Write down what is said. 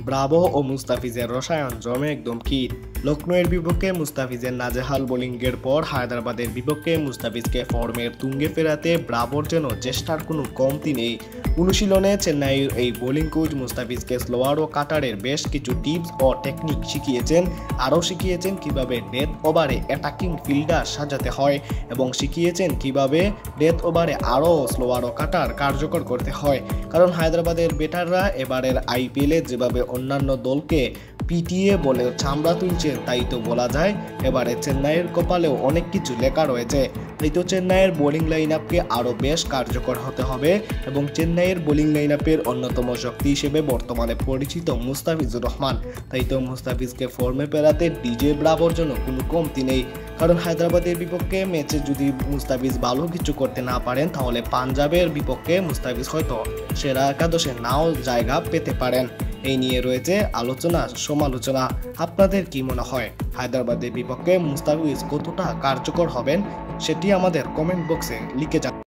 Bravo ও মুস্তাফিজের রসায়ন জমে একদম কিট। লখনৌয়ের বিপক্ষে মুস্তাফিজের নাজেহাল বোলিংয়ের পর হায়দ্রাবাদের বিপক্ষে মুস্তাফিজকে ফর্মের তুঙ্গে ফেরাতে ব্রাভোর যেন চেষ্টার কোনো কমতি নেই। অনুশীলনে চেন্নাইয়ের এই বোলিং কোচ মুস্তাফিজকে স্লোয়ার ও কাটারের বেশ কিছু টিপস ও টেকনিক শিখিয়েছেন। আরও শিখিয়েছেন কিভাবে ডেথ ওভারে অ্যাটাকিং ফিল্ডার সাজাতে হয় এবং শিখিয়েছেন কিভাবে ডেথ ওভারে আরও স্লোয়ার ও কাটার কার্যকর করতে হয়। কারণ হায়দ্রাবাদের ব্যাটাররা এবারের আইপিএলে যেভাবে অন্যান্য দলকে পিটিয়ে বলে চামড়া তুলছে তাই তো বলা যায় এবারে চেন্নাইয়ের কপালেও অনেক কিছু লেখা রয়েছে। তাই তো চেন্নাইয়ের বোলিং লাইন আপকে আরও বেশ কার্যকর হতে হবে এবং চেন্নাইয়ের বোলিং লাইন আপের অন্যতম শক্তি হিসেবে বর্তমানে পরিচিত মুস্তাফিজুর রহমান। তাই তো মুস্তাফিজকে ফর্মে ফেরাতে ডিজে ব্রাভোর জন্য কোনো কমতি নেই। কারণ হায়দ্রাবাদের বিপক্ষে ম্যাচে যদি মুস্তাফিজ ভালো কিছু করতে না পারেন তাহলে পাঞ্জাবের বিপক্ষে মুস্তাফিজ হয়তো সেরা একাদশে নাও জায়গা পেতে পারেন। এই নিয়ে রয়েছে আলোচনা সমালোচনা। আপনাদের কি মনে হয় হায়দ্রাবাদের বিপক্ষে মুস্তাফিজ কতটা কার্যকর হবেন সেটি আমাদের কমেন্ট বক্সে লিখে যান।